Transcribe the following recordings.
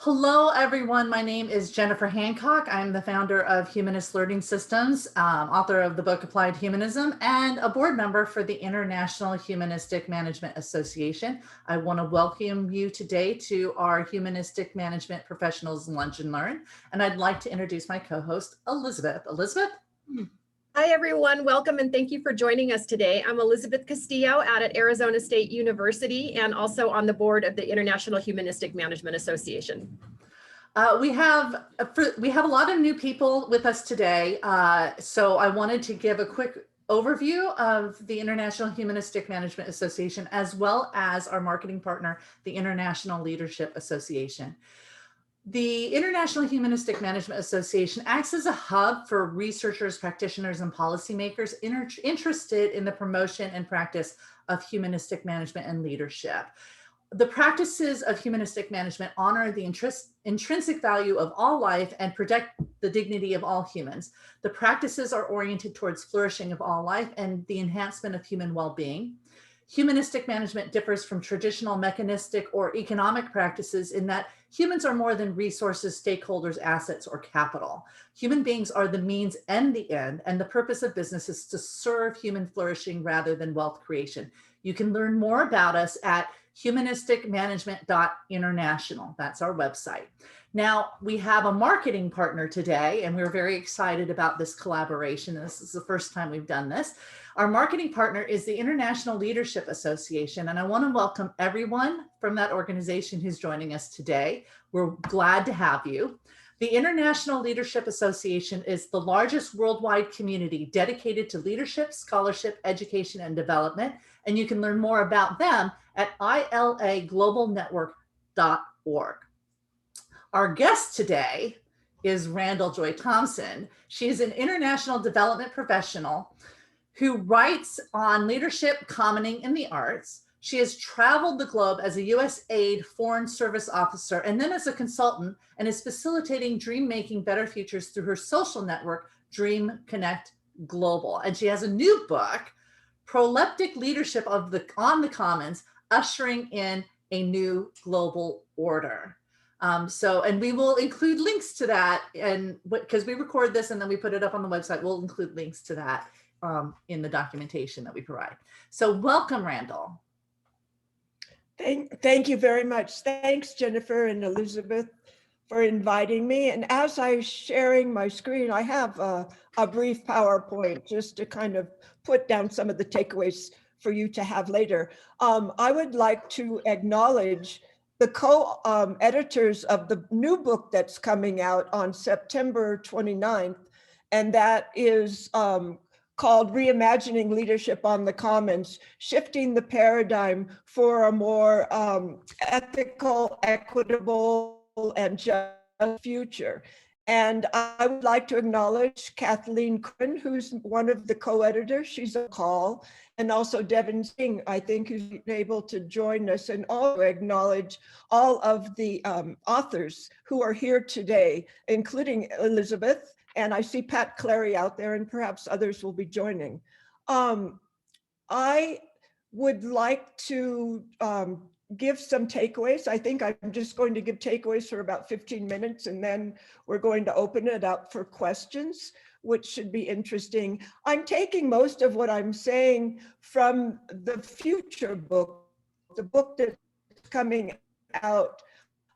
Hello, everyone. My name is Jennifer Hancock. I'm the founder of Humanist Learning Systems, author of the book Applied Humanism, and a board member for the International Humanistic Management Association. I want to welcome you today to our Humanistic Management Professionals Lunch and Learn. And I'd like to introduce my co-host, Elizabeth. Elizabeth? Hi, everyone. Welcome and thank you for joining us today. I'm Elizabeth Castillo out at Arizona State University and also on the board of the International Humanistic Management Association. We have a lot of new people with us today, so I wanted to give a quick overview of the International Humanistic Management Association, as well as our marketing partner, the International Leadership Association. The International Humanistic Management Association acts as a hub for researchers, practitioners, and policymakers interested in the promotion and practice of humanistic management and leadership. The practices of humanistic management honor the intrinsic value of all life and protect the dignity of all humans. The practices are oriented towards flourishing of all life and the enhancement of human well-being. Humanistic management differs from traditional mechanistic or economic practices in that humans are more than resources, stakeholders, assets, or capital. Human beings are the means and the end, and the purpose of business is to serve human flourishing rather than wealth creation. You can learn more about us at humanisticmanagement.international. That's our website. Now, we have a marketing partner today, and we're very excited about this collaboration. This is the first time we've done this. Our marketing partner is the International Leadership Association, and I want to welcome everyone from that organization who's joining us today. We're glad to have you. The International Leadership Association is the largest worldwide community dedicated to leadership, scholarship, education, and development, and you can learn more about them at ilaglobalnetwork.org. Our guest today is Randal Joy Thompson. She is an international development professional who writes on leadership, commoning, and the arts. She has traveled the globe as a USAID Foreign Service Officer and then as a consultant, and is facilitating dream making better futures through her social network, Dream Connect Global. And she has a new book, Proleptic Leadership on the Commons, Ushering in a New Global Order. And we will include links to that, and because we record this and then we put it up on the website, we'll include links to that in the documentation that we provide. So welcome, Randal. Thank you very much. Thanks, Jennifer and Elizabeth, for inviting me. And as I'm sharing my screen, I have a brief PowerPoint just to kind of put down some of the takeaways for you to have later. I would like to acknowledge the co-editors of the new book that's coming out on September 29th, and that is called Reimagining Leadership on the Commons, Shifting the Paradigm for a More Ethical, Equitable, and Just Future. And I would like to acknowledge Kathleen Quinn, who's one of the co-editors. She's on call. And also Devin Singh, I think, who's able to join us, and also acknowledge all of the authors who are here today, including Elizabeth. And I see Pat Clary out there, and perhaps others will be joining. I would like to give some takeaways. I think I'm just going to give takeaways for about 15 minutes, and then we're going to open it up for questions, which should be interesting. I'm taking most of what I'm saying from the future book, the book that's coming out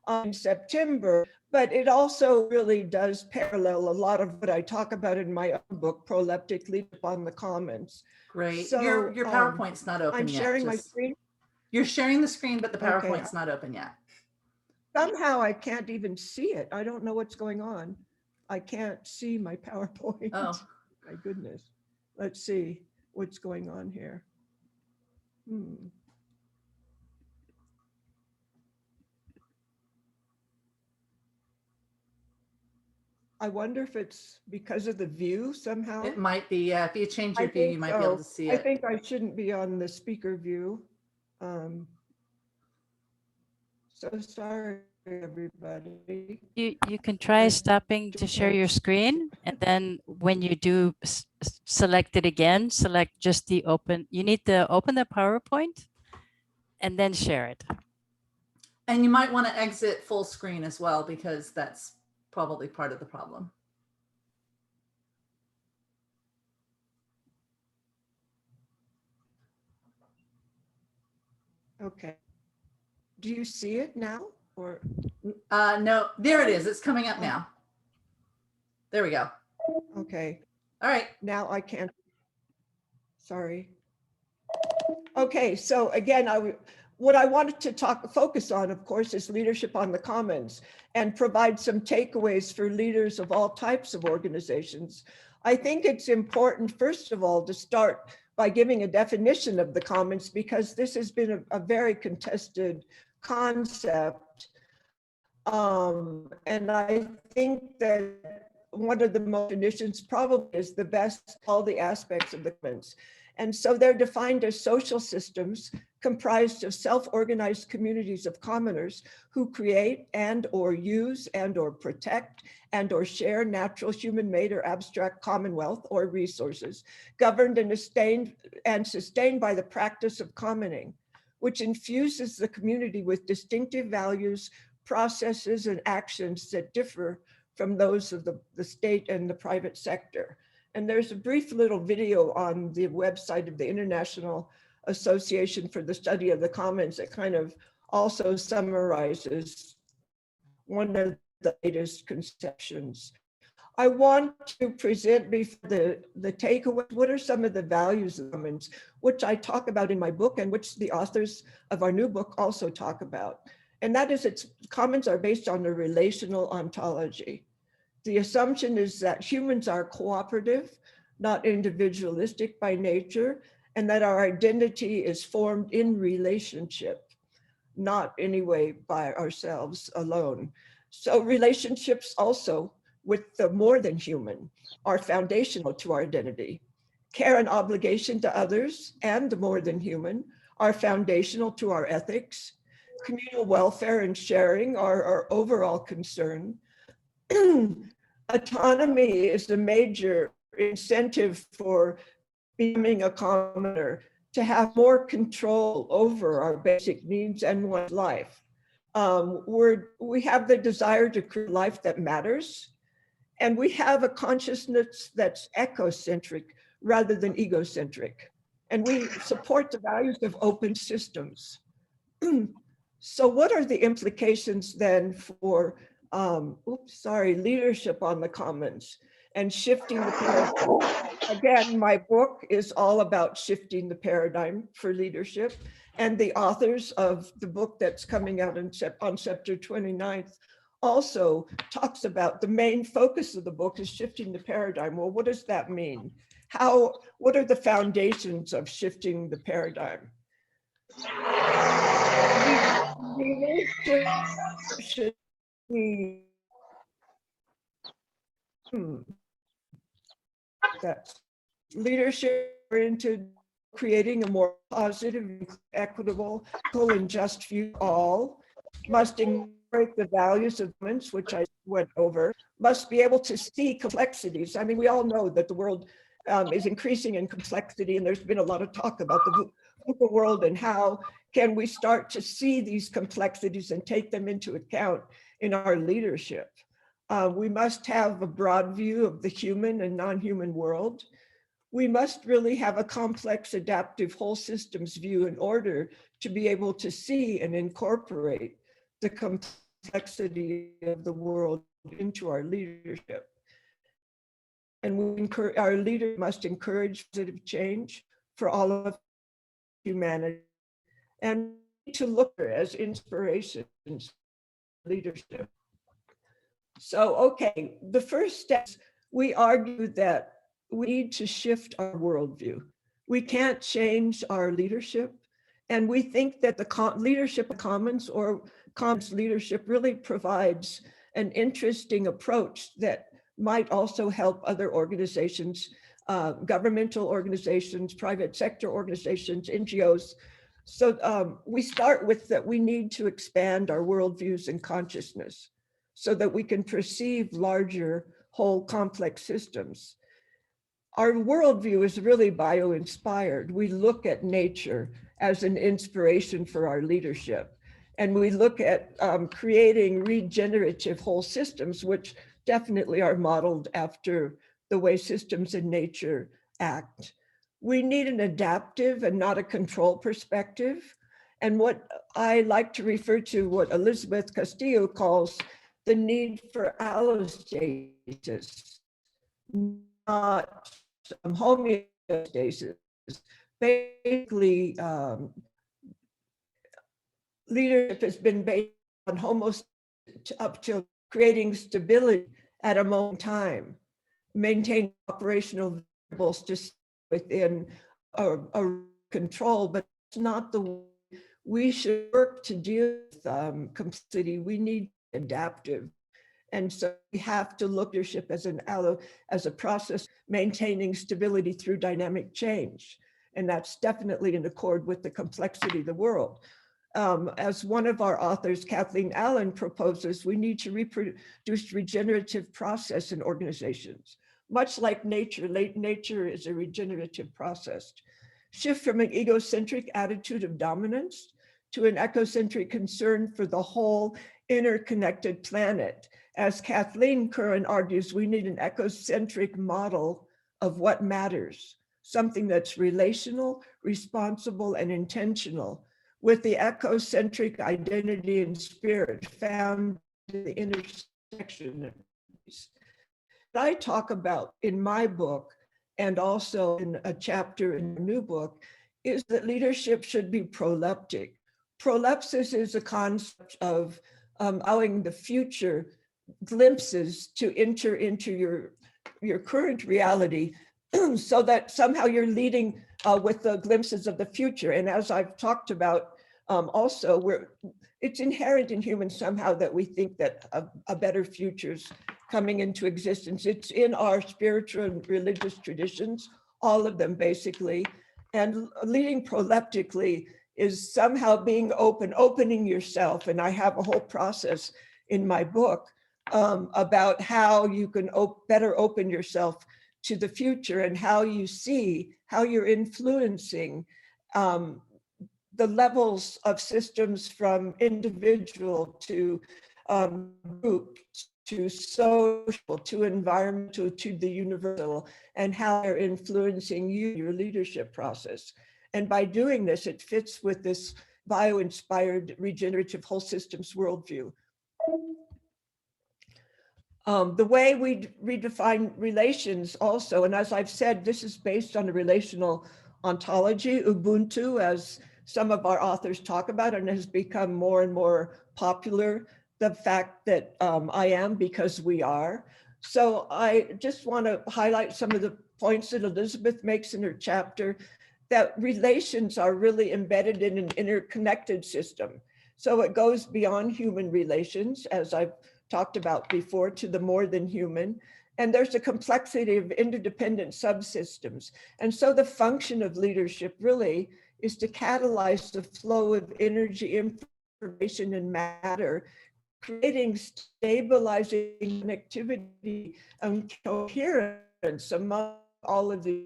in September, but it also really does parallel a lot of what I talk about in my own book, Proleptic Leadership on the Commons. Great. So, your PowerPoint's not open I'm yet. I'm sharing my screen. You're sharing the screen, but the PowerPoint's Okay. not open yet. Somehow I can't even see it. I don't know what's going on. I can't see my PowerPoint. Oh. My goodness. Let's see what's going on here. I wonder if it's because of the view somehow. It might be, yeah. If you change your view, you might be able to see it. I think I shouldn't be on the speaker view. So sorry, everybody. You can try stopping to share your screen, and then when you do select it again, select just the open. You need to open the PowerPoint and then share it. And you might want to exit full screen as well, because that's probably part of the problem. Okay. Do you see it now or? No, there it is. It's coming up now. There we go. Okay. All right. Now I can't. Sorry. Okay, so again, what I wanted to focus on, of course, is leadership on the commons and provide some takeaways for leaders of all types of organizations. I think it's important, first of all, to start by giving a definition of the commons, because this has been a very contested concept. And I think that one of the most definitions probably is the best, all the aspects of the commons. And so they're defined as social systems comprised of self-organized communities of commoners who create and or use and or protect and or share natural human-made or abstract commonwealth or resources, governed and sustained by the practice of commoning, which infuses the community with distinctive values, processes, and actions that differ from those of the state and the private sector. And there's a brief little video on the website of the International Association for the Study of the Commons that kind of also summarizes one of the latest conceptions. I want to present before the takeaway, what are some of the values of commons, which I talk about in my book and which the authors of our new book also talk about. And that is, commons are based on a relational ontology. The assumption is that humans are cooperative, not individualistic by nature, and that our identity is formed in relationship, not anyway by ourselves alone. So relationships also with the more than human are foundational to our identity. Care and obligation to others and the more than human are foundational to our ethics. Communal welfare and sharing are our overall concern. Autonomy is a major incentive for becoming a commoner, to have more control over our basic needs and one's life. We have the desire to create a life that matters, and we have a consciousness that's ecocentric rather than egocentric. And we support the values of open systems. So what are the implications then for leadership on the commons and shifting the paradigm? Again, my book is all about shifting the paradigm for leadership. And the authors of the book that's coming out on September 29th also talks about the main focus of the book is shifting the paradigm. Well, what does that mean? What are the foundations of shifting the paradigm? Leadership should be that's leadership oriented, creating a more positive, equitable, and just view all, must incorporate the values of humans, which I went over, must be able to see complexities. I mean, we all know that the world is increasing in complexity, and there's been a lot of talk about the world and how can we start to see these complexities and take them into account in our leadership. We must have a broad view of the human and non-human world. We must really have a complex, adaptive, whole systems view in order to be able to see and incorporate the complexity of the world into our leadership. And our leader must encourage positive change for all of humanity and to look as inspirations leadership. So, okay, the first steps, we argue that we need to shift our worldview. We can't change our leadership. And we think that the leadership of commons or commons leadership really provides an interesting approach that might also help other organizations, governmental organizations, private sector organizations, NGOs. So we start with that we need to expand our worldviews and consciousness so that we can perceive larger, whole, complex systems. Our worldview is really bio-inspired. We look at nature as an inspiration for our leadership. And we look at creating regenerative whole systems, which definitely are modeled after the way systems in nature act. We need an adaptive and not a control perspective. And what I like to refer to, what Elizabeth Castillo calls the need for allostasis, not homeostasis. Basically, leadership has been based on homeostasis up to creating stability at a moment in time, maintain operational variables to within a control, but it's not the way we should work to deal with complexity. We need adaptive. And so we have to look at leadership as as a process, maintaining stability through dynamic change. And that's definitely in accord with the complexity of the world. As one of our authors, Kathleen Allen, proposes, we need to reproduce regenerative process in organizations. Much like nature, nature is a regenerative process. Shift from an egocentric attitude of dominance to an ecocentric concern for the whole interconnected planet. As Kathleen Curran argues, we need an ecocentric model of what matters, something that's relational, responsible, and intentional, with the ecocentric identity and spirit found in the intersection of these. What I talk about in my book, and also in a chapter in a new book, is that leadership should be proleptic. Prolepsis is a concept of allowing the future glimpses to enter into your current reality so that somehow you're leading with the glimpses of the future. And as I've talked about also, it's inherent in humans somehow that we think that a better future's coming into existence. It's in our spiritual and religious traditions, all of them basically. And leading proleptically is somehow being opening yourself. And I have a whole process in my book about how you can better open yourself to the future and how you see how you're influencing the levels of systems from individual to group to social to environmental to the universal, and how they're influencing your leadership process. And by doing this, it fits with this bio-inspired regenerative whole systems worldview. The way we redefine relations also, and as I've said, this is based on a relational ontology, Ubuntu, as some of our authors talk about, and has become more and more popular, the fact that I am because we are. So I just want to highlight some of the points that Elizabeth makes in her chapter, that relations are really embedded in an interconnected system. So it goes beyond human relations, as I've talked about before, to the more than human. And there's a complexity of interdependent subsystems. And so the function of leadership really is to catalyze the flow of energy, information, and matter, creating stabilizing connectivity and coherence among all of the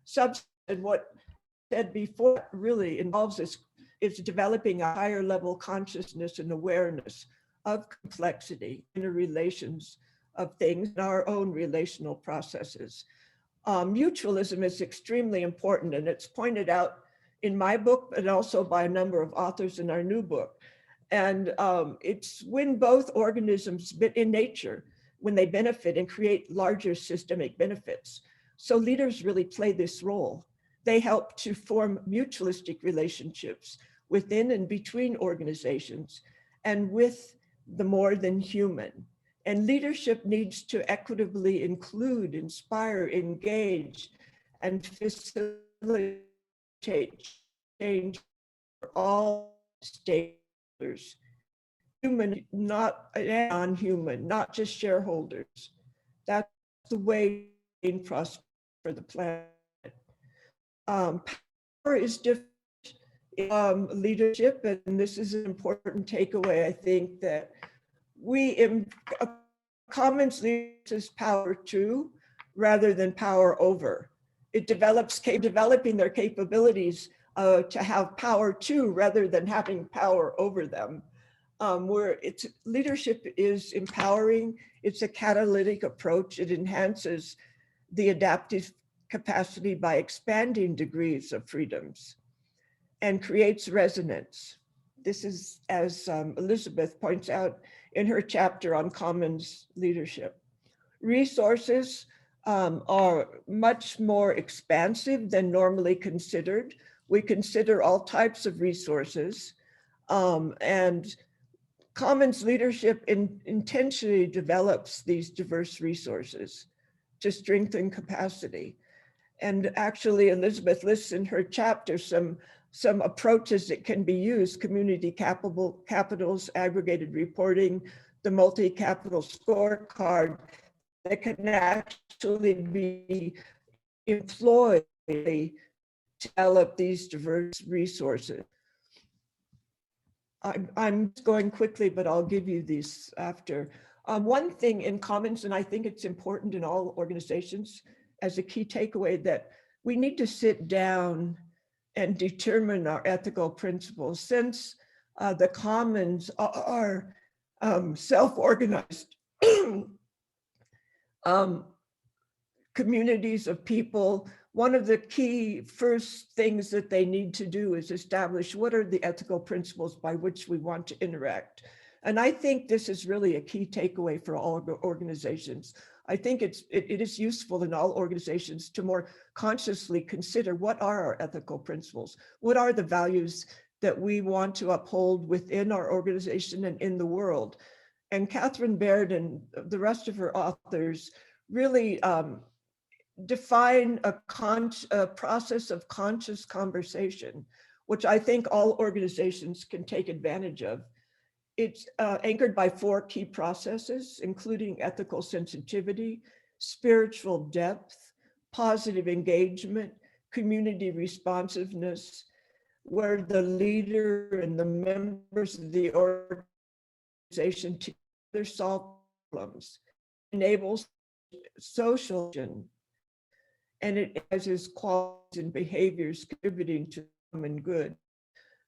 subsystems. And what I said before really involves is developing a higher level consciousness and awareness of complexity, interrelations of things, and our own relational processes. Mutualism is extremely important, and it's pointed out in my book, but also by a number of authors in our new book. And it's when both organisms in nature, when they benefit and create larger systemic benefits. So leaders really play this role. They help to form mutualistic relationships within and between organizations and with the more than human. And leadership needs to equitably include, inspire, engage, and facilitate change for all stakeholders, human, not non-human, not just shareholders. That's the way to prosper for the planet. Power is different leadership, and this is an important takeaway, I think, that commons leadership is power to rather than power over. It developing their capabilities to have power to rather than having power over them. Where leadership is empowering, it's a catalytic approach. It enhances the adaptive capacity by expanding degrees of freedoms and creates resonance. This is, as Elizabeth points out in her chapter on commons leadership. Resources are much more expansive than normally considered. We consider all types of resources, and commons leadership intentionally develops these diverse resources to strengthen capacity. And actually, Elizabeth lists in her chapter some approaches that can be used: community capitals, aggregated reporting, the multi-capital scorecard, that can actually be employed to develop these diverse resources. I'm going quickly, but I'll give you these after. One thing in commons, and I think it's important in all organizations as a key takeaway, that we need to sit down and determine our ethical principles. Since the commons are self-organized communities of people, one of the key first things that they need to do is establish what are the ethical principles by which we want to interact. And I think this is really a key takeaway for all organizations. I think it is useful in all organizations to more consciously consider what are our ethical principles, what are the values that we want to uphold within our organization and in the world. And Catherine Baird and the rest of her authors really define a process of conscious conversation, which I think all organizations can take advantage of. It's anchored by 4 key processes, including ethical sensitivity, spiritual depth, positive engagement, community responsiveness, where the leader and the members of the organization together solve problems, enables social action, and it has qualities and behaviors contributing to common good.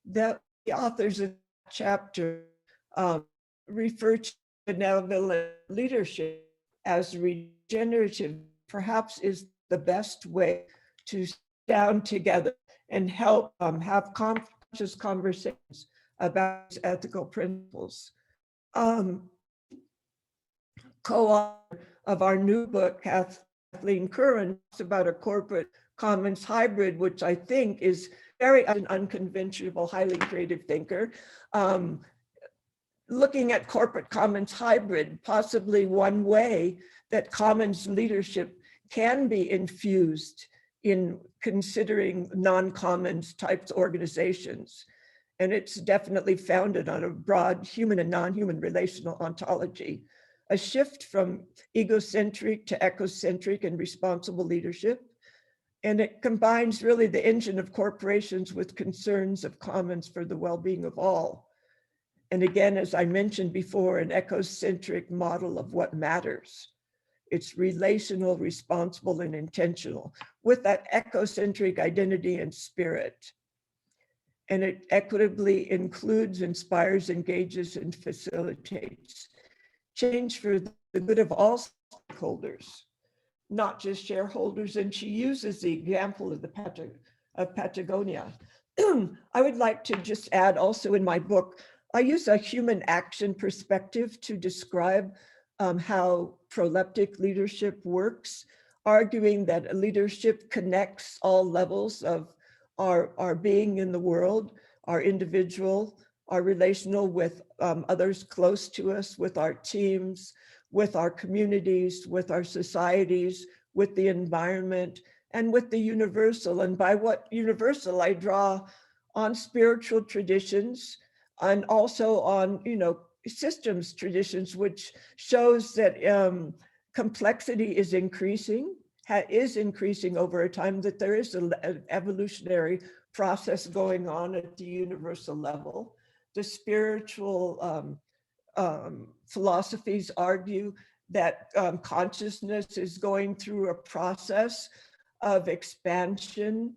The authors of the chapter refer to benevolent leadership as regenerative, perhaps is the best way to sit down together and help have conscious conversations about ethical principles. Co-author of our new book, Kathleen Curran, talks about a corporate commons hybrid, which I think is very an unconventional, highly creative thinker. Looking at corporate commons hybrid, possibly one way that commons leadership can be infused in considering non-commons types organizations. And it's definitely founded on a broad human and non-human relational ontology, a shift from egocentric to ecocentric and responsible leadership. And it combines really the engine of corporations with concerns of commons for the well-being of all. And again, as I mentioned before, an ecocentric model of what matters. It's relational, responsible, and intentional with that ecocentric identity and spirit. And it equitably includes, inspires, engages, and facilitates change for the good of all stakeholders, not just shareholders. And she uses the example of Patagonia. I would like to just add also in my book, I use a human action perspective to describe how proleptic leadership works, arguing that leadership connects all levels of our being in the world, our individual, our relational with others close to us, with our teams, with our communities, with our societies, with the environment, and with the universal. And by what universal, I draw on spiritual traditions and also on, systems traditions, which shows that complexity is increasing over a time, that there is an evolutionary process going on at the universal level. The spiritual philosophies argue that consciousness is going through a process of expansion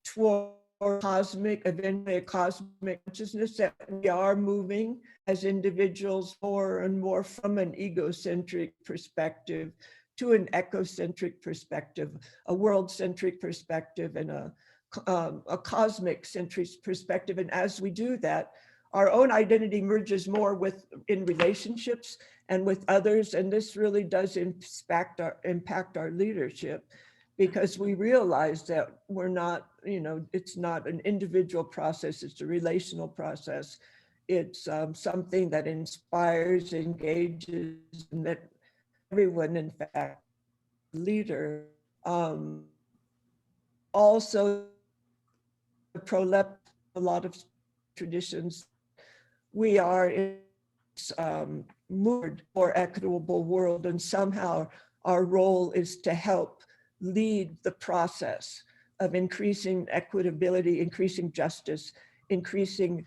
toward cosmic, eventually a cosmic consciousness, that we are moving as individuals more and more from an egocentric perspective to an ecocentric perspective, a world-centric perspective, and a cosmic-centric perspective. And as we do that, our own identity merges more in relationships and with others. And this really does impact our leadership, because we realize that we're not, it's not an individual process, it's a relational process. It's something that inspires, engages, and that everyone, in fact, leader. Also, prolep a lot of traditions. We are in moved more equitable world, and somehow our role is to help lead the process of increasing equitability, increasing justice, increasing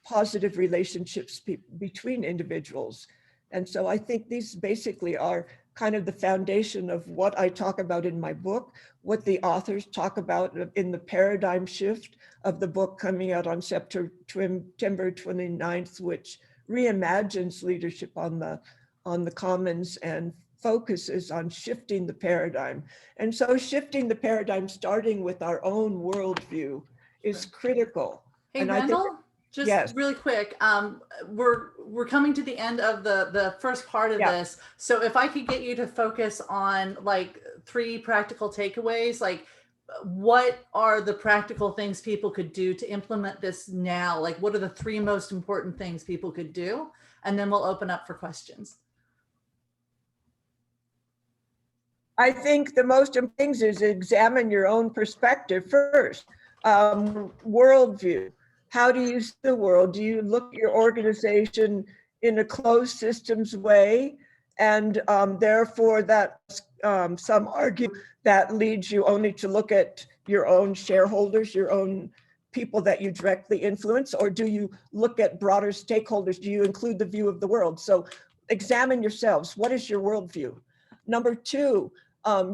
positive relationships between individuals. And so I think these basically are kind of the foundation of what I talk about in my book, what the authors talk about in the paradigm shift of the book coming out on September 29th, which reimagines leadership on the commons and focuses on shifting the paradigm. And so shifting the paradigm, starting with our own worldview, is critical. Hey, and Randall, just yes. really quick, we're coming to the end of the first part of this. So if I could get you to focus on like 3 practical takeaways, like what are the practical things people could do to implement this now? Like what are the 3 most important things people could do? And then we'll open up for questions. I think the most important things is examine your own perspective first. Worldview. How do you see the world? Do you look at your organization in a closed systems way? And therefore that some argue that leads you only to look at your own shareholders, your own people that you directly influence, or do you look at broader stakeholders? Do you include the view of the world? So examine yourselves. What is your worldview? Number 2,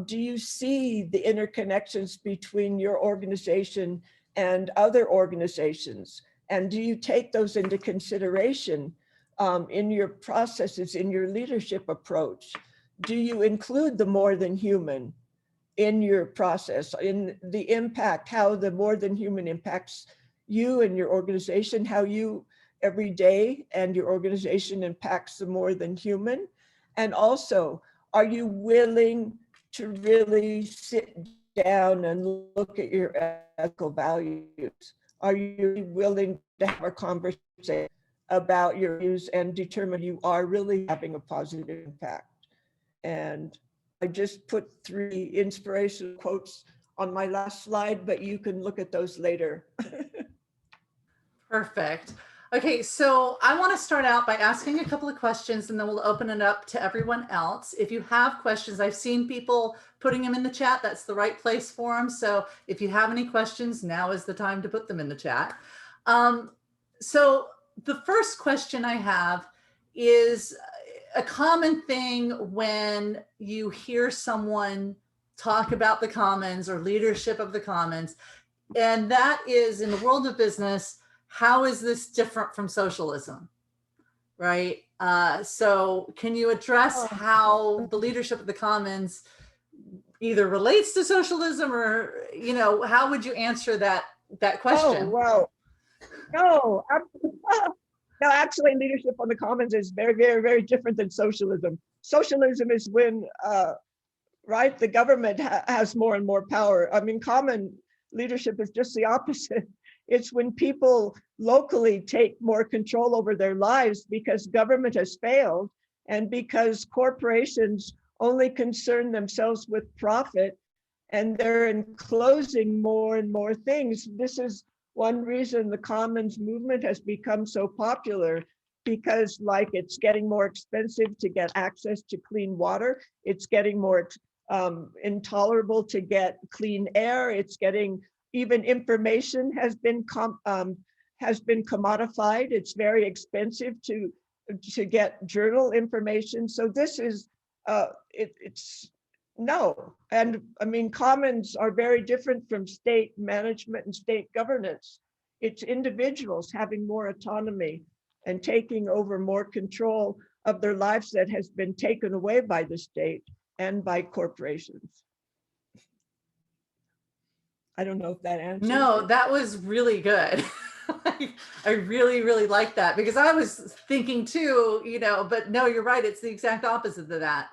do you see the interconnections between your organization and other organizations? And do you take those into consideration in your processes, in your leadership approach? Do you include the more than human in your process, in the impact, how the more than human impacts you and your organization, how you every day and your organization impacts the more than human? And also, are you willing to really sit down and look at your ethical values? Are you willing to have a conversation about your views and determine you are really having a positive impact? And I just put 3 inspirational quotes on my last slide, but you can look at those later. Perfect. Okay, so I want to start out by asking a couple of questions and then we'll open it up to everyone else. If you have questions, I've seen people putting them in the chat. That's the right place for them. So if you have any questions, now is the time to put them in the chat. So the first question I have is a common thing when you hear someone talk about the commons or leadership of the commons, and that is in the world of business, how is this different from socialism, right? So can you address how the leadership of the commons either relates to socialism or, how would you answer that question? Oh, wow. No, no, actually leadership on the commons is very, very, very different than socialism. Socialism is when, right, the government has more and more power. I mean, common leadership is just the opposite. It's when people locally take more control over their lives because government has failed and because corporations only concern themselves with profit and they're enclosing more and more things. This is one reason the commons movement has become so popular, because like it's getting more expensive to get access to clean water. It's getting more intolerable to get clean air. It's getting, even information has been commodified. It's very expensive to get journal information. So this is, No, and I mean, commons are very different from state management and state governance. It's individuals having more autonomy and taking over more control of their lives that has been taken away by the state and by corporations. I don't know if that answers. No, that was really good. I really, really like that, because I was thinking too, but no, you're right. It's the exact opposite of that.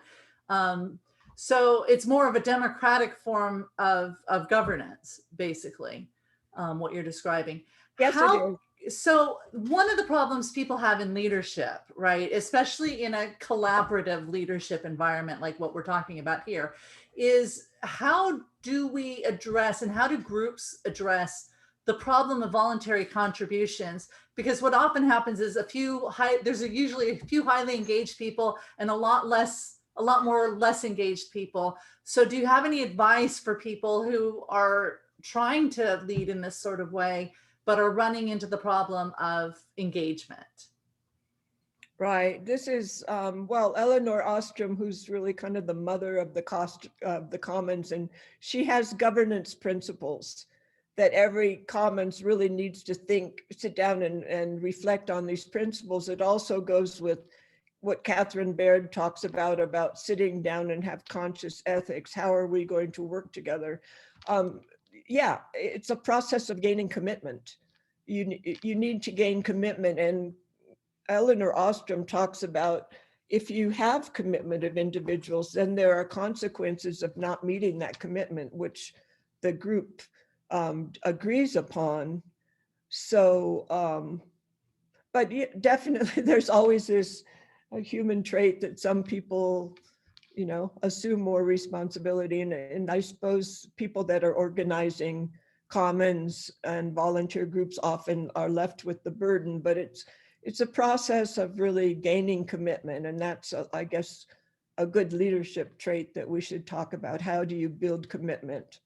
So it's more of a democratic form of governance, basically, what you're describing. Yes, it is. So one of the problems people have in leadership, right, especially in a collaborative leadership environment like what we're talking about here, is how do we address and how do groups address the problem of voluntary contributions? Because what often happens is there's usually a few highly engaged people and a lot more less engaged people. So do you have any advice for people who are trying to lead in this sort of way, but are running into the problem of engagement? Right. This is, well, Eleanor Ostrom, who's really kind of the mother of the commons, and she has governance principles that every commons really needs to sit down and reflect on these principles. It also goes with what Catherine Baird talks about sitting down and have conscious ethics. How are we going to work together? Yeah, it's a process of gaining commitment. You need to gain commitment, and Eleanor Ostrom talks about if you have commitment of individuals, then there are consequences of not meeting that commitment, which the group agrees upon. So, but definitely there's always this human trait that some people, assume more responsibility. And I suppose people that are organizing commons and volunteer groups often are left with the burden, but it's a process of really gaining commitment. And that's, I guess, a good leadership trait that we should talk about. How do you build commitment?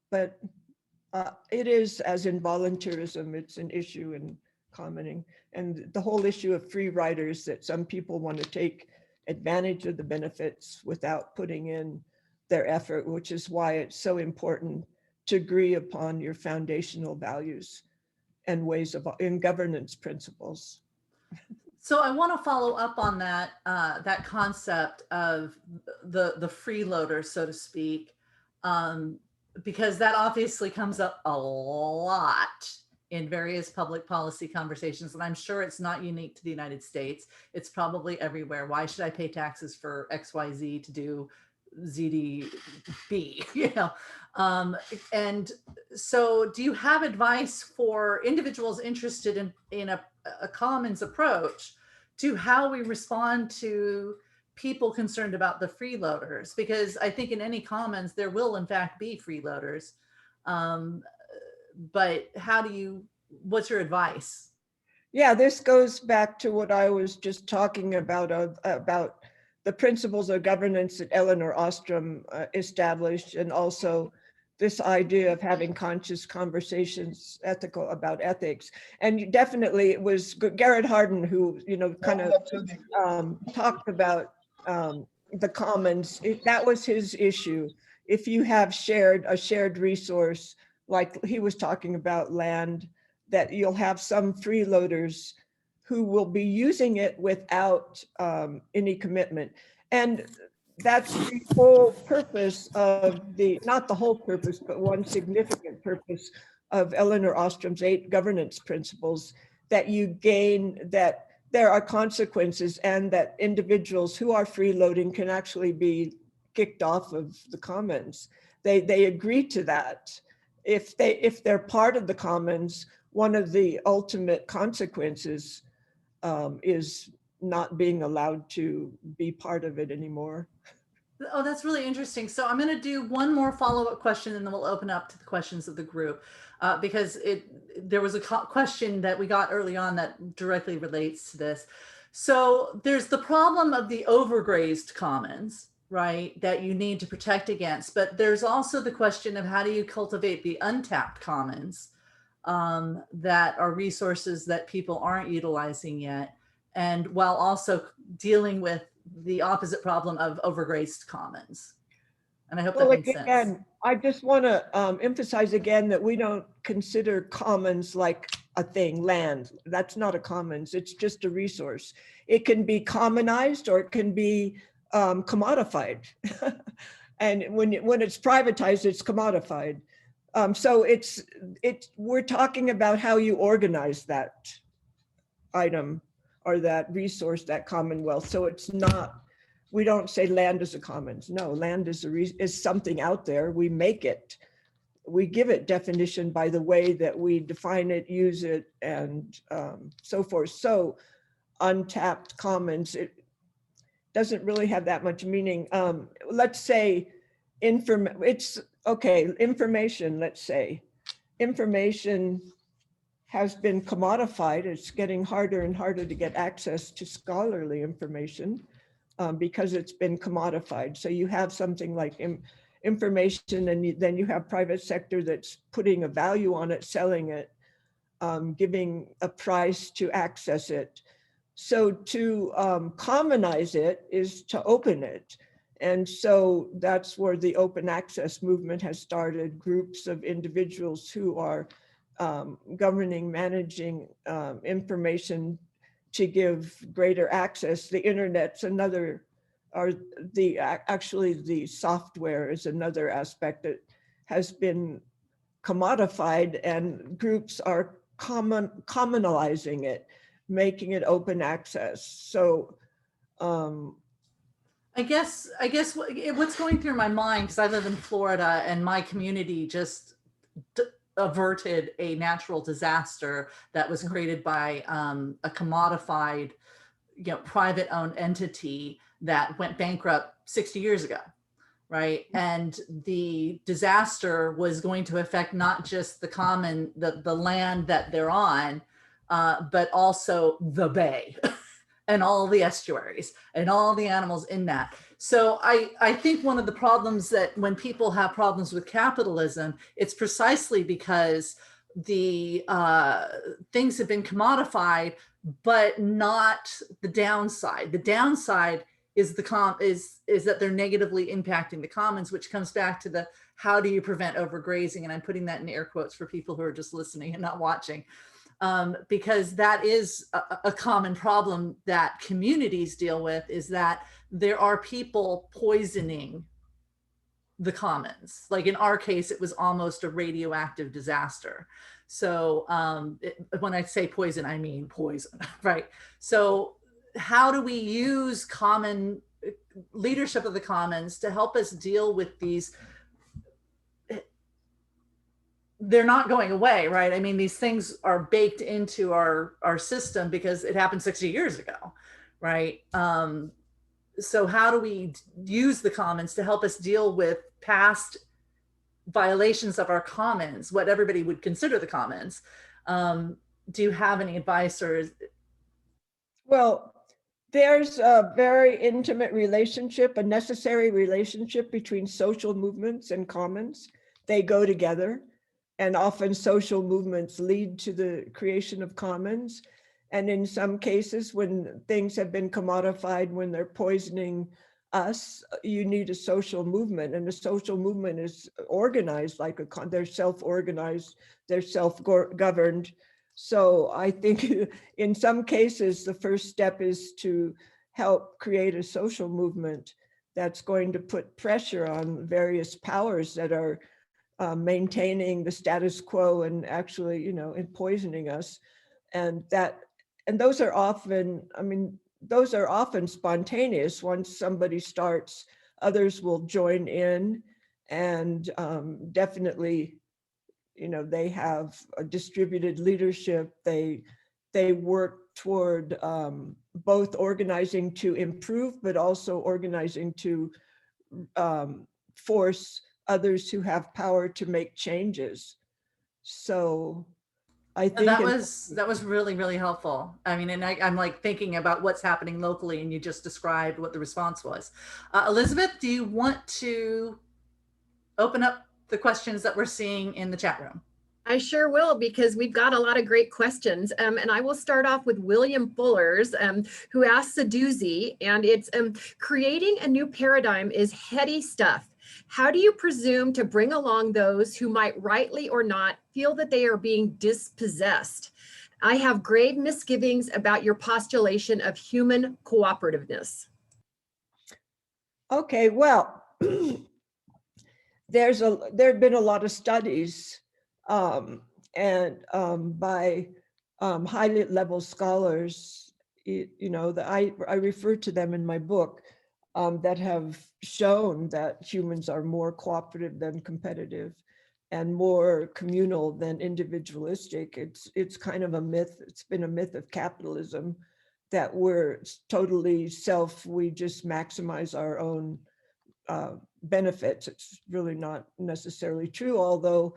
But it is, as in volunteerism, it's an issue in commenting. And the whole issue of free riders, that some people want to take advantage of the benefits without putting in their effort, which is why it's so important to agree upon your foundational values and ways in governance principles. So I want to follow up on that that concept of the freeloaders, so to speak, because that obviously comes up a lot in various public policy conversations, and I'm sure it's not unique to the United States. It's probably everywhere. Why should I pay taxes for XYZ to do ZDB? And so do you have advice for individuals interested in a commons approach to how we respond to people concerned about the freeloaders? Because I think in any commons there will in fact be freeloaders, but what's your advice? Yeah, this goes back to what I was just talking about the principles of governance that Eleanor Ostrom established, and also this idea of having conscious conversations about ethics. And definitely it was Garrett Hardin who, kind of talked about the commons. That was his issue. If you have a shared resource, like he was talking about land, that you'll have some freeloaders who will be using it without any commitment. And that's the whole purpose of not the whole purpose, but one significant purpose of Eleanor Ostrom's 8 governance principles, that you gain, that there are consequences, and that individuals who are freeloading can actually be kicked off of the commons. They agree to that. If they're part of the commons, one of the ultimate consequences is not being allowed to be part of it anymore. Oh, that's really interesting. So I'm going to do one more follow-up question, and then we'll open up to the questions of the group, because there was a question that we got early on that directly relates to this. So there's the problem of the overgrazed commons, right, that you need to protect against. But there's also the question of how do you cultivate the untapped commons that are resources that people aren't utilizing yet, and while also dealing with the opposite problem of overgrazed commons. And I hope Well, that makes sense. again, I just want to emphasize again that we don't consider commons like a thing, land. That's not a commons. It's just a resource. It can be commonized or it can be commodified. And when it's privatized, it's commodified. So we're talking about how you organize that item or that resource, that commonwealth. So it's not, we don't say land is a commons. No, land is something out there. We make it. We give it definition by the way that we define it, use it, and so forth. So untapped commons, it doesn't really have that much meaning. Let's say information, let's say. Information has been commodified. It's getting harder and harder to get access to scholarly information because it's been commodified. So you have something like information, and then you have private sector that's putting a value on it, selling it, giving a price to access it. So to commonize it is to open it. And so that's where the open access movement has started. Groups of individuals who are governing, managing information to give greater access. The internet's another, or actually the software is another aspect that has been commodified, and groups are commonalizing it, making it open access. So I guess what's going through my mind, because I live in Florida and my community just averted a natural disaster that was created by a commodified, private owned entity that went bankrupt 60 years ago, right? And the disaster was going to affect not just the land that they're on, but also the bay and all the estuaries and all the animals in that. So I think one of the problems that when people have problems with capitalism, it's precisely because the things have been commodified, but not the downside. The downside is that they're negatively impacting the commons, which comes back to the how do you prevent overgrazing? And I'm putting that in air quotes for people who are just listening and not watching. Because that is a common problem that communities deal with, is that there are people poisoning the commons. Like in our case, it was almost a radioactive disaster. So when I say poison, I mean poison, right? So how do we use common leadership of the commons to help us deal with these? They're not going away, right? I mean, these things are baked into our system because it happened 60 years ago, right? So how do we use the commons to help us deal with past violations of our commons, what everybody would consider the commons? Do you have any advice or? Well, there's a very intimate relationship, a necessary relationship between social movements and commons. They go together. And often social movements lead to the creation of commons. And in some cases, when things have been commodified, when they're poisoning us, you need a social movement. And the social movement is organized like they're self-organized, they're self-governed. So I think in some cases, the first step is to help create a social movement that's going to put pressure on various powers that are maintaining the status quo and actually, and poisoning us. And those are often, those are often spontaneous. Once somebody starts, others will join in, and definitely, they have a distributed leadership. They work toward both organizing to improve, but also organizing to force others who have power to make changes. So I think that was really, really helpful. I mean, and I'm like thinking about what's happening locally, and you just described what the response was. Elizabeth, do you want to open up the questions that we're seeing in the chat room? I sure will, because we've got a lot of great questions. And I will start off with William Fuller's, who asks a doozy, and it's creating a new paradigm is heady stuff. How do you presume to bring along those who might rightly or not feel that they are being dispossessed? I have grave misgivings about your postulation of human cooperativeness. Okay, well, there have been a lot of studies by high level scholars, that I refer to them in my book, that have shown that humans are more cooperative than competitive and more communal than individualistic. It's kind of a myth. It's been a myth of capitalism that we're totally we just maximize our own benefits. It's really not necessarily true, although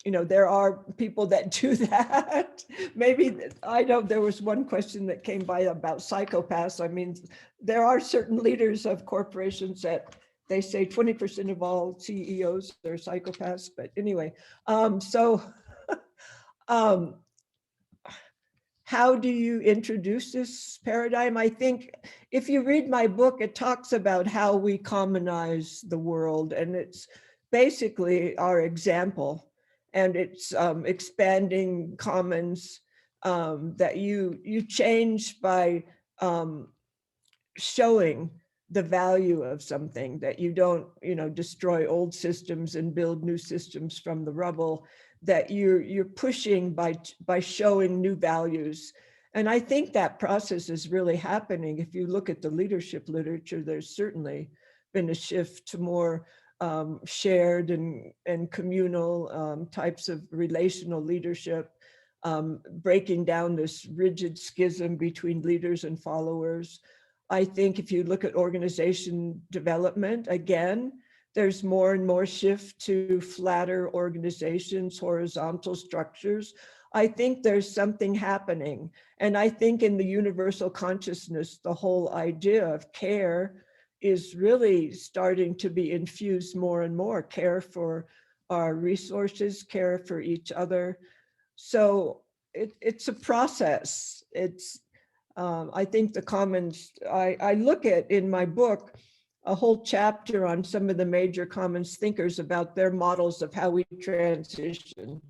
there are people that do that. Maybe, I know there was one question that came by about psychopaths. I mean, there are certain leaders of corporations that they say 20% of all CEOs are psychopaths, but anyway, how do you introduce this paradigm? I think if you read my book, it talks about how we commonize the world, and it's basically our example, and it's expanding commons that you change by showing the value of something, that you don't destroy old systems and build new systems from the rubble, that you're pushing by showing new values. And I think that process is really happening. If you look at the leadership literature, there's certainly been a shift to more shared and communal types of relational leadership, breaking down this rigid schism between leaders and followers. I think if you look at organization development, again, there's more and more shift to flatter organizations, horizontal structures. I think there's something happening. And I think in the universal consciousness, the whole idea of care is really starting to be infused more and more. Care for our resources, care for each other. So it's a process. I think the commons, I look at in my book, a whole chapter on some of the major commons thinkers about their models of how we transition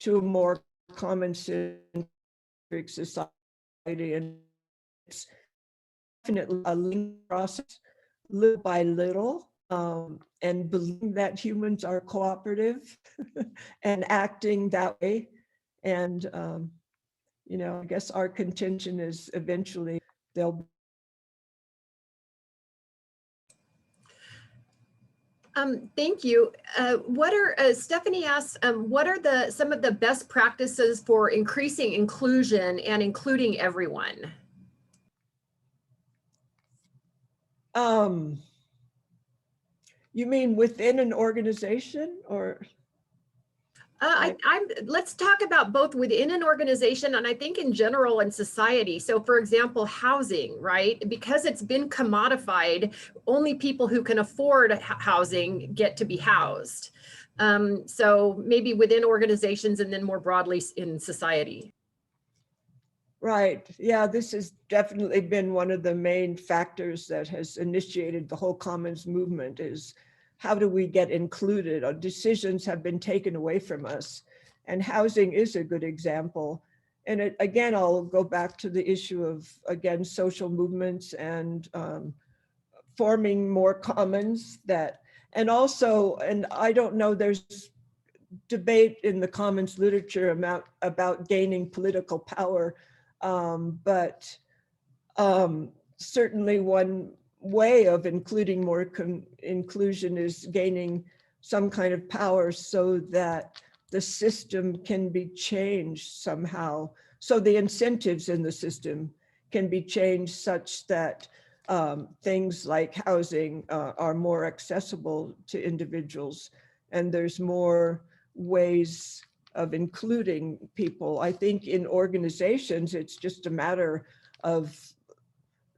to a more common-centric society. And it's definitely a linear process, little by little, and believing that humans are cooperative and acting that way. And, I guess our contention is eventually they'll Thank you. Stephanie asks, what are some of the best practices for increasing inclusion and including everyone? You mean within an organization, or? Let's talk about both within an organization and I think in general in society. So for example, housing, right? Because it's been commodified, only people who can afford housing get to be housed. So maybe within organizations and then more broadly in society. Right. Yeah, this has definitely been one of the main factors that has initiated the whole commons movement, is how do we get included? Our decisions have been taken away from us, and housing is a good example. And again, I'll go back to the issue of, again, social movements and forming more commons and I don't know, there's debate in the commons literature about gaining political power, but certainly one way of including more inclusion is gaining some kind of power so that the system can be changed somehow. So the incentives in the system can be changed such that things like housing are more accessible to individuals, and there's more ways of including people. I think in organizations, it's just a matter of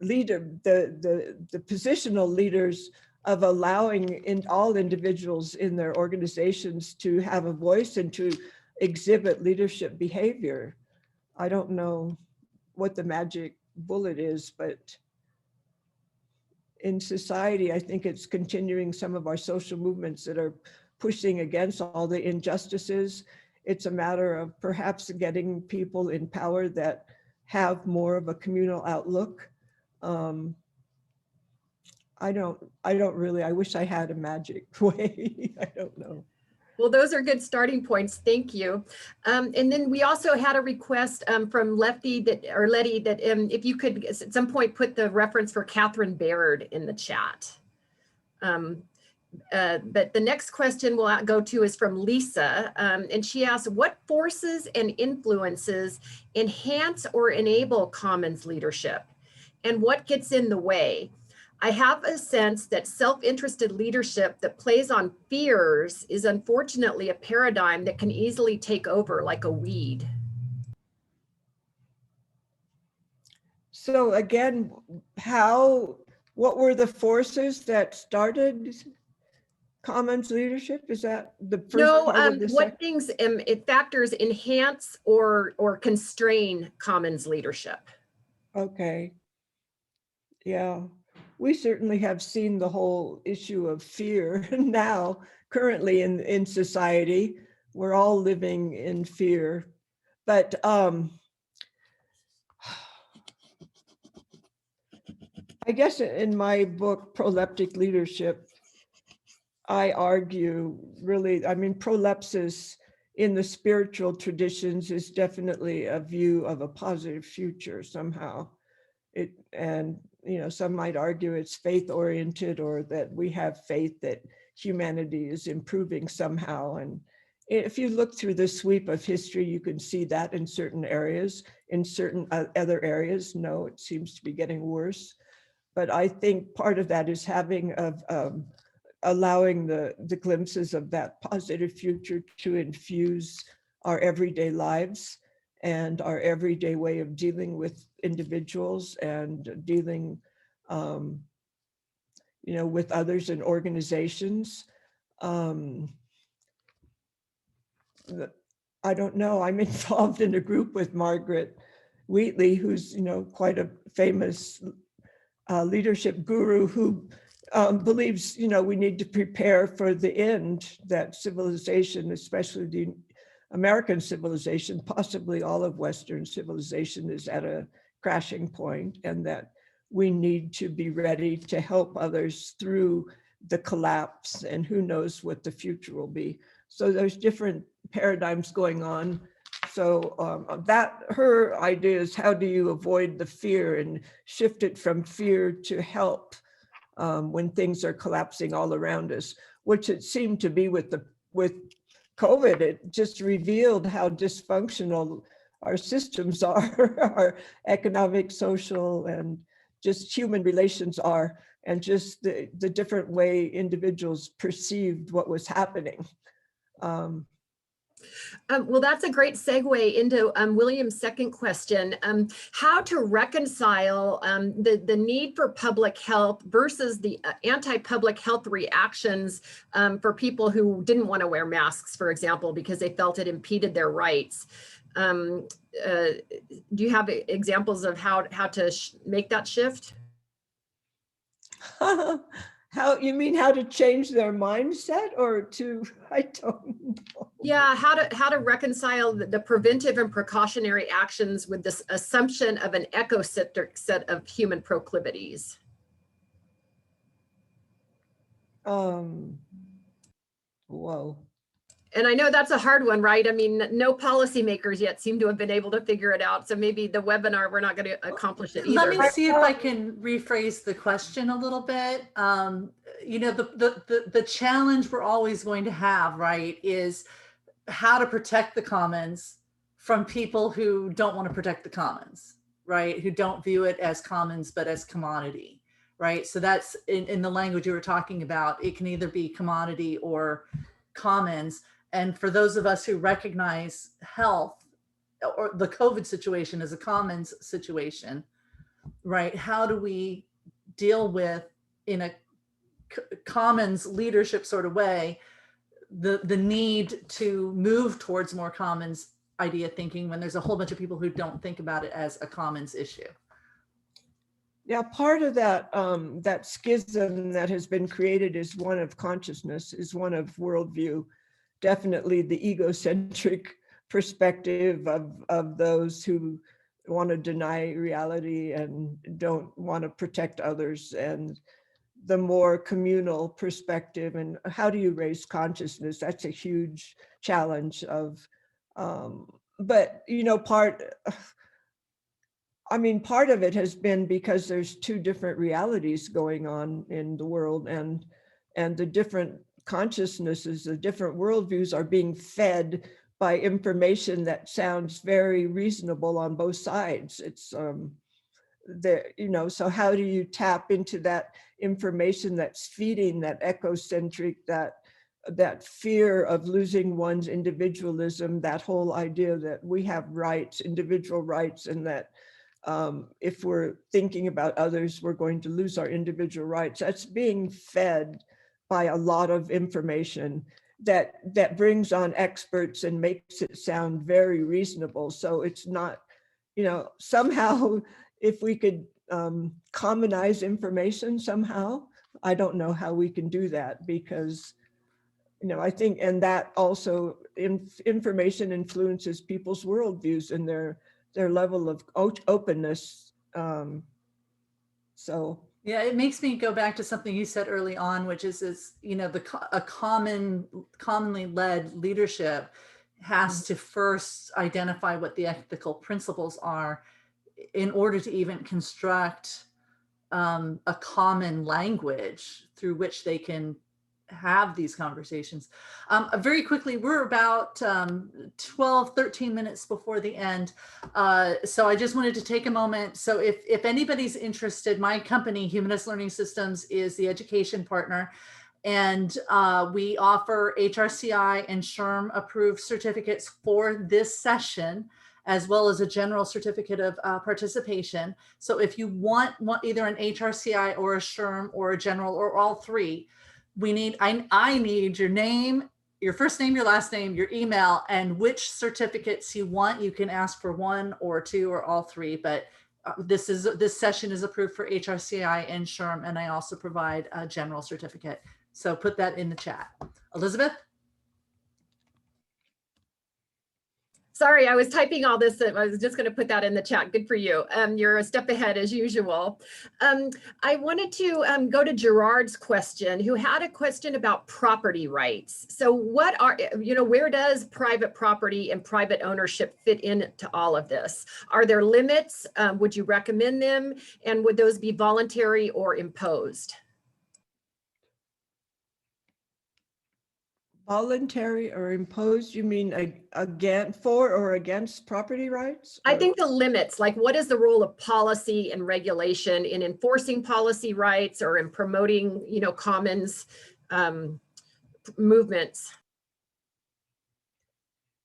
the positional leaders of allowing in all individuals in their organizations to have a voice and to exhibit leadership behavior. I don't know what the magic bullet is, but in society, I think it's continuing some of our social movements that are pushing against all the injustices. It's a matter of perhaps getting people in power that have more of a communal outlook. I wish I had a magic way. I don't know. Well, those are good starting points. Thank you. And then we also had a request from Letty that if you could at some point put the reference for Catherine Baird in the chat. But the next question we'll go to is from Lisa, and she asks, what forces and influences enhance or enable commons leadership, and what gets in the way? I have a sense that self-interested leadership that plays on fears is unfortunately a paradigm that can easily take over like a weed. So again, what were the forces that started commons leadership? Is that the first part of the what things factors enhance or constrain commons leadership? Okay. Yeah, we certainly have seen the whole issue of fear now, currently in society. We're all living in fear. But I guess in my book, Proleptic Leadership, I argue really, prolepsis in the spiritual traditions is definitely a view of a positive future somehow. Some might argue it's faith oriented, or that we have faith that humanity is improving somehow. And if you look through the sweep of history, you can see that in certain areas. In certain other areas, no, it seems to be getting worse. But I think part of that is allowing the glimpses of that positive future to infuse our everyday lives and our everyday way of dealing with individuals and dealing with others and organizations. I don't know, I'm involved in a group with Margaret Wheatley, who's quite a famous leadership guru, who believes we need to prepare for the end, that civilization, especially the American civilization, possibly all of Western civilization, is at a crashing point, and that we need to be ready to help others through the collapse, and who knows what the future will be. So there's different paradigms going on. So her idea is, how do you avoid the fear and shift it from fear to help when things are collapsing all around us, which it seemed to be with COVID. It just revealed how dysfunctional our systems are, our economic, social, and just human relations are, and just the different way individuals perceived what was happening. Well, that's a great segue into William's second question, how to reconcile the need for public health versus the anti-public health reactions for people who didn't want to wear masks, for example, because they felt it impeded their rights. Do you have examples of how to make that shift? How to change their mindset, or I don't know. Yeah, how to reconcile the preventive and precautionary actions with this assumption of an ecocentric set of human proclivities. Whoa. And I know that's a hard one, right? I mean, no policymakers yet seem to have been able to figure it out. So maybe the webinar, we're not going to accomplish it either. Let me see if I can rephrase the question a little bit. The challenge we're always going to have, right, is how to protect the commons from people who don't want to protect the commons, right? Who don't view it as commons, but as commodity, right? So that's in the language you were talking about. It can either be commodity or commons. And for those of us who recognize health or the COVID situation as a commons situation, right? How do we deal with, in a commons leadership sort of way, the need to move towards more commons idea thinking when there's a whole bunch of people who don't think about it as a commons issue. Yeah, part of that that schism that has been created is one of consciousness, is one of worldview. Definitely the egocentric perspective of those who want to deny reality and don't want to protect others, and the more communal perspective. And how do you raise consciousness? That's a huge challenge of, but you know, part of it has been because there's two different realities going on in the world, and the different consciousnesses, the different worldviews are being fed by information that sounds very reasonable on both sides. It's you know, so how do you tap into that information that's feeding that ecocentric, that fear of losing one's individualism, that whole idea that we have rights, individual rights, and that if we're thinking about others, we're going to lose our individual rights. That's being fed by a lot of information that brings on experts and makes it sound very reasonable. So it's not, you know, somehow if we could commonize information somehow, I don't know how we can do that, because, you know, I think, and that also information influences people's worldviews and their level of openness. So yeah, it makes me go back to something you said early on, which is you know, a commonly led leadership has to first identify what the ethical principles are in order to even construct a common language through which they can have these conversations. Very quickly, we're about 12, 13 minutes before the end. So I just wanted to take a moment. So if anybody's interested, my company, Humanist Learning Systems, is the education partner. And we offer HRCI and SHRM approved certificates for this session, as well as a general certificate of participation. So if you want either an HRCI or a SHRM or a general or all three, I need your name, your first name, your last name, your email, and which certificates you want. You can ask for one or two or all three, but this session is approved for HRCI and SHRM, and I also provide a general certificate. So put that in the chat. Elizabeth? Sorry, I was typing all this. I was just going to put that in the chat. Good for you. You're a step ahead as usual. I wanted to go to Gerard's question, who had a question about property rights. So what are, you know, where does private property and private ownership fit into all of this? Are there limits? Would you recommend them? And would those be voluntary or imposed? voluntary or imposed, you mean again, for or against property rights? I think the limits, like what is the role of policy and regulation in enforcing policy rights or in promoting, you know, commons movements?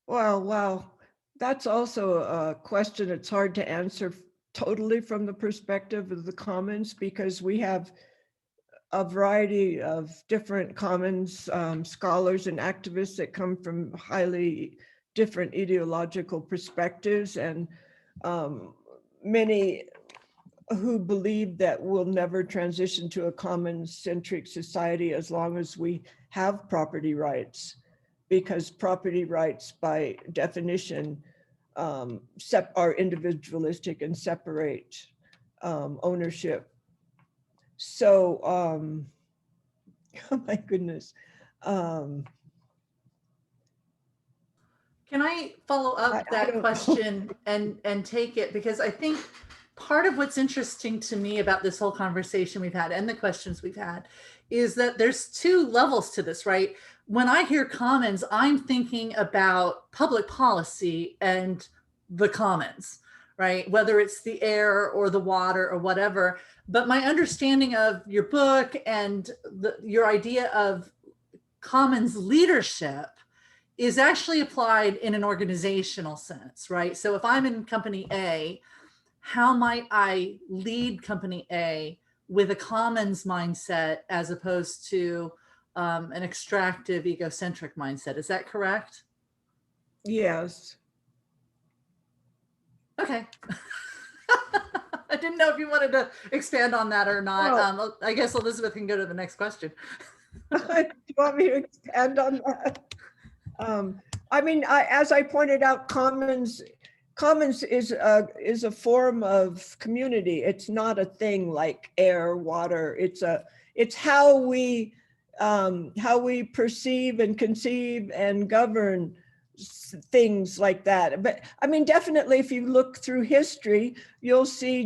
Well, wow. That's also a question it's hard to answer totally from the perspective of the commons, because we have a variety of different commons scholars and activists that come from highly different ideological perspectives, and many who believe that we'll never transition to a common-centric society as long as we have property rights, because property rights by definition are individualistic and separate ownership. So, oh my goodness. Can I follow up that question and take it? Because I think part of what's interesting to me about this whole conversation we've had and the questions we've had is that there's two levels to this, right? When I hear commons, I'm thinking about public policy and the commons, right? Whether it's the air or the water or whatever. But my understanding of your book and your idea of commons leadership is actually applied in an organizational sense, right? So if I'm in company A, how might I lead company A with a commons mindset as opposed to an extractive, egocentric mindset. Is that correct? Yes. Okay. I didn't know if you wanted to expand on that or not. Well, I guess Elizabeth can go to the next question. do you want me to expand on that? I mean, as I pointed out, commons is a form of community. It's not a thing like air, water. It's how we perceive and conceive and govern things like that. But I mean, definitely, if you look through history, you'll see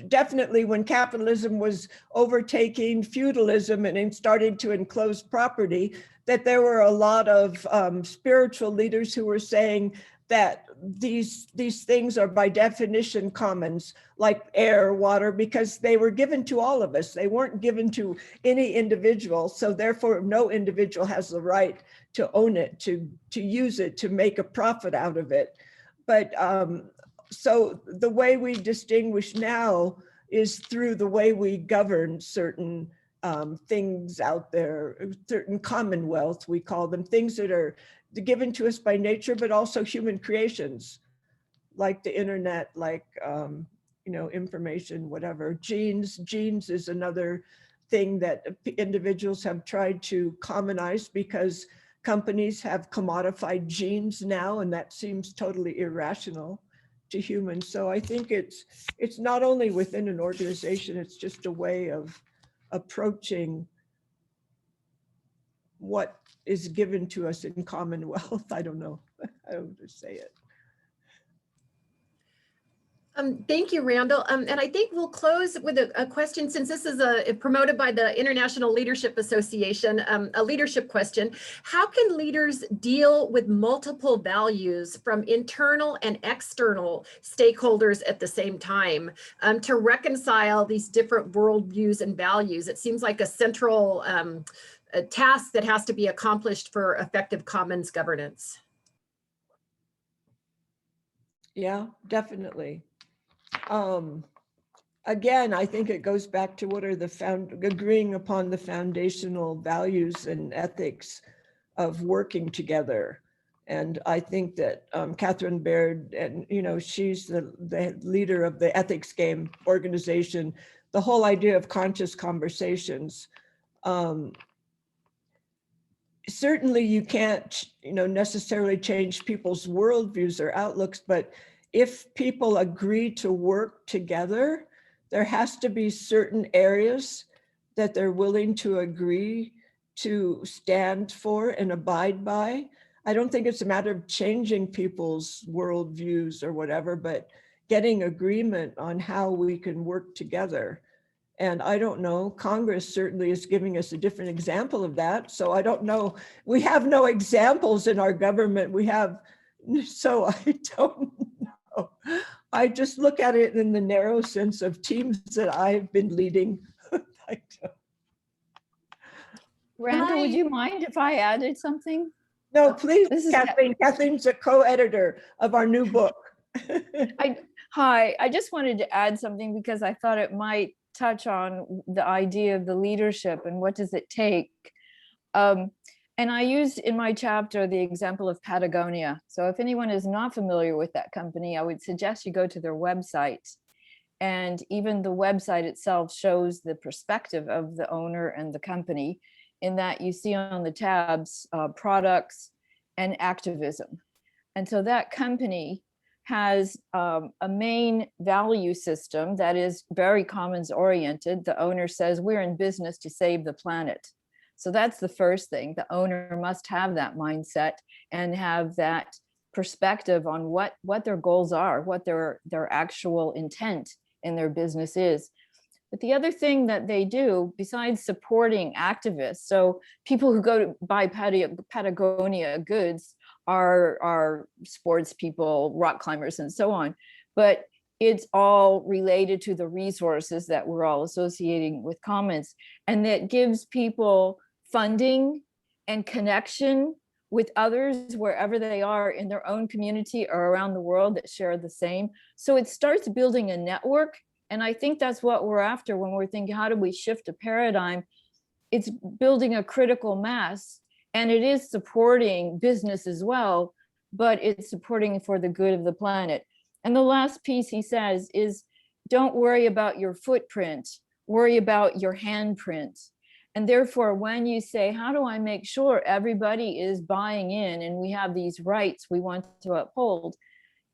definitely when capitalism was overtaking feudalism and started to enclose property, that there were a lot of spiritual leaders who were saying that these things are by definition commons, like air, water, because they were given to all of us. They weren't given to any individual. So therefore, no individual has the right to own it, to use it, to make a profit out of it. But so the way we distinguish now is through the way we govern certain things out there, certain commonwealth, we call them, things that are given to us by nature, but also human creations, like the internet, like, information, whatever. Genes is another thing that individuals have tried to commonize because companies have commodified genes now, and that seems totally irrational to humans. So I think it's not only within an organization, it's just a way of approaching what is given to us in commonwealth. I don't know how to say it. Thank you, Randall. And I think we'll close with a question, since this is promoted by the International Leadership Association, a leadership question. How can leaders deal with multiple values from internal and external stakeholders at the same time to reconcile these different worldviews and values? It seems like a central a task that has to be accomplished for effective commons governance. Yeah, definitely. Again, I think it goes back to what are agreeing upon the foundational values and ethics of working together. And I think that Catherine Baird, and she's the leader of the Ethics Game organization, the whole idea of conscious conversations. Certainly you can't, necessarily change people's worldviews or outlooks, but if people agree to work together, there has to be certain areas that they're willing to agree to stand for and abide by. I don't think it's a matter of changing people's worldviews or whatever, but getting agreement on how we can work together. And I don't know, Congress certainly is giving us a different example of that. So I don't know, we have no examples in our government. So I don't know. I just look at it in the narrow sense of teams that I've been leading. Randall, would you mind if I added something? No, please, This is Kathleen. Kathleen's a co-editor of our new book. Hi, I just wanted to add something because I thought it might touch on the idea of the leadership and what does it take. And I used in my chapter the example of Patagonia. So if anyone is not familiar with that company, I would suggest you go to their website. And even the website itself shows the perspective of the owner and the company, in that you see on the tabs products and activism. And so that company has a main value system that is very commons oriented. The owner says, we're in business to save the planet. So that's the first thing. The owner must have that mindset and have that perspective on what their goals are, what their actual intent in their business is. But the other thing that they do, besides supporting activists, so people who go to buy Patagonia goods are sports people, rock climbers, and so on. But it's all related to the resources that we're all associating with commons. And that gives people funding and connection with others wherever they are in their own community or around the world that share the same. So it starts building a network And I think that's what we're after when we're thinking, how do we shift a paradigm? It's building a critical mass, and it is supporting business as well, but it's supporting for the good of the planet. And the last piece he says is, don't worry about your footprint, worry about your handprint. And therefore, when you say, how do I make sure everybody is buying in and we have these rights we want to uphold?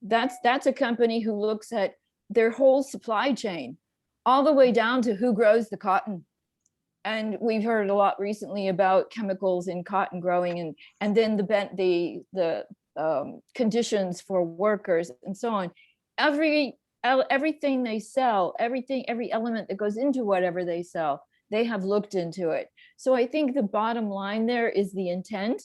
That's a company who looks at their whole supply chain, all the way down to who grows the cotton. And we've heard a lot recently about chemicals in cotton growing, and then the conditions for workers and so on. Everything they sell, every element that goes into whatever they sell, they have looked into it. So I think the bottom line there is the intent,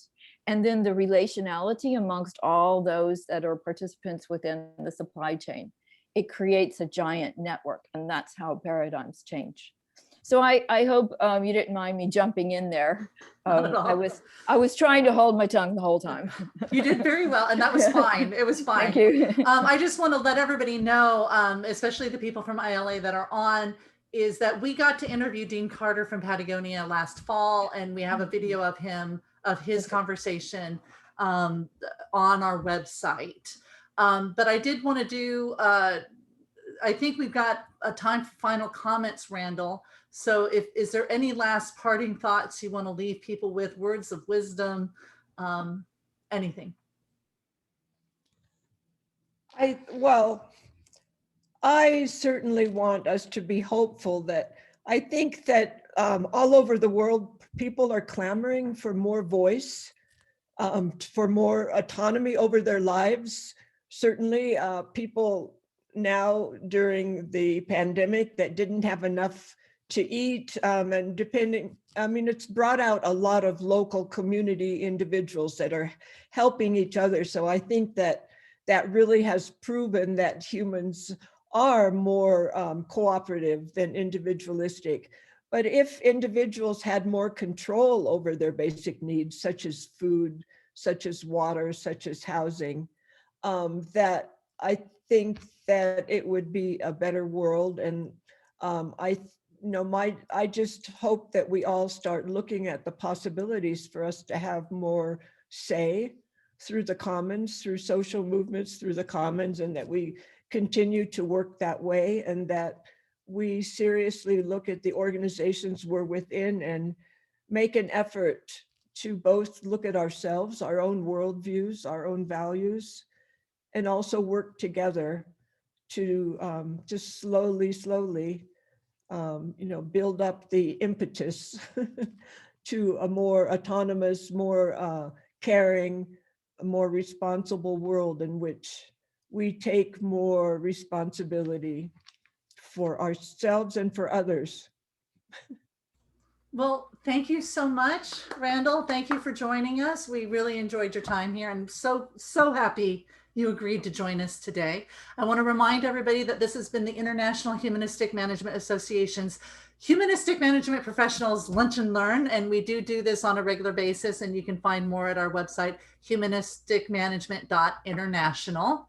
and then the relationality amongst all those that are participants within the supply chain. It creates a giant network, and that's how paradigms change. So I hope you didn't mind me jumping in there. I was trying to hold my tongue the whole time. You did very well, and that was fine. It was fine. Thank you. I just want to let everybody know, especially the people from ILA that are on, is that we got to interview Dean Carter from Patagonia last fall, and we have a video of his conversation on our website. But I did want to do, I think we've got a time for final comments, Randal. So is there any last parting thoughts you want to leave people with, words of wisdom, anything? I certainly want us to be hopeful. That I think that all over the world, people are clamoring for more voice, for more autonomy over their lives. Certainly people now during the pandemic that didn't have enough to eat, and it's brought out a lot of local community individuals that are helping each other. So I think that really has proven that humans are more cooperative than individualistic. But if individuals had more control over their basic needs, such as food, such as water, such as housing, that I think that it would be a better world. And I just hope that we all start looking at the possibilities for us to have more say through the commons, through social movements, through the commons, and that we continue to work that way, and that we seriously look at the organizations we're within and make an effort to both look at ourselves, our own worldviews, our own values, and also work together to just slowly, build up the impetus to a more autonomous, more caring, a more responsible world in which we take more responsibility for ourselves and for others. Well, thank you so much, Randal. Thank you for joining us. We really enjoyed your time here. I'm so happy you agreed to join us today. I want to remind everybody that this has been the International Humanistic Management Association's Humanistic Management Professionals Lunch and Learn, and we do this on a regular basis, and you can find more at our website, humanisticmanagement.international.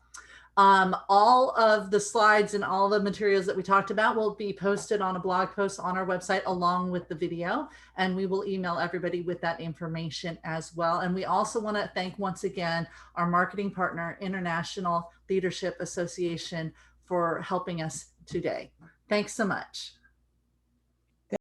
All of the slides and all the materials that we talked about will be posted on a blog post on our website along with the video, and we will email everybody with that information as well. And we also want to thank once again our marketing partner, International Leadership Association, for helping us today. Thanks so much.